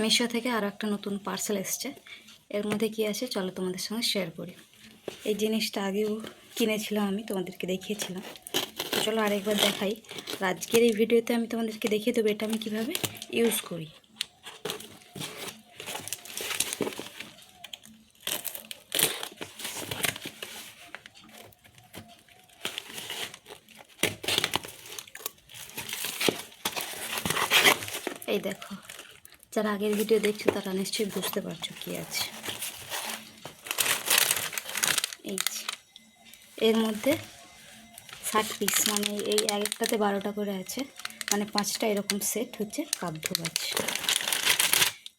মিশো থেকে আরও একটা নতুন পার্সেল এসছে। এর মধ্যে কি আছে চলো তোমাদের সঙ্গে শেয়ার করি। এই জিনিসটা আগেও কিনেছিলাম, আমি তোমাদেরকে দেখিয়েছিলাম। তো চলো আরেকবার দেখাই। আর আজকের এই ভিডিওতে আমি তোমাদেরকে দেখিয়ে দেবো এটা আমি কীভাবে ইউজ করি। এই দেখো, যারা আগের ভিডিও দেখছো তারা নিশ্চয়ই বুঝতে পারছো কি আছে। এই এর মধ্যে 60 পিস, মানে এই এক একটাতে 12টা করে আছে, মানে 5টা এরকম সেট হচ্ছে কাপ ধোবাজ।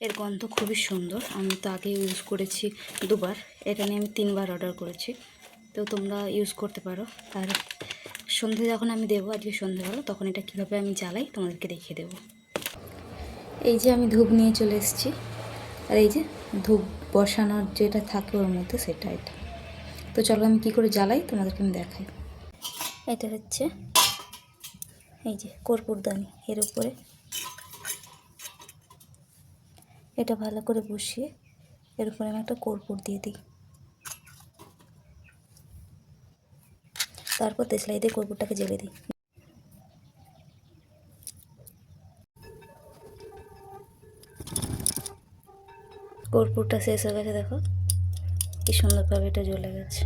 এর গন্ধ খুবই সুন্দর। আমি তো আগে ইউজ করেছি দুবার, এটা নিয়ে আমি 3বার অর্ডার করেছি। তো তোমরা ইউজ করতে পারো। আর সন্ধে যখন আমি দেবো, আজকে সন্ধেবেলা, তখন এটা কীভাবে আমি জ্বালাই তোমাদেরকে দেখিয়ে দেবো। এই যে আমি ধূপ নিয়ে চলে এসেছি, আর এই যে ধূপ বসানোর যেটা থাকে ওর মধ্যে সেটা এটা। তো চলো আমি কী করে জ্বালাই তোমাদেরকে আমি দেখাই। এটা হচ্ছে এই যে কর্পূরদানি, এর উপরে এটা ভালো করে বসিয়ে এর উপরে আমি একটা কর্পূর দিয়ে দিই। তারপর দেশলাই দিয়ে কর্পূরটাকে জ্বেলে দিই। কর্পূরটা শেষ হয়ে গেছে, দেখো কি সুন্দরভাবে এটা জ্বলে গেছে।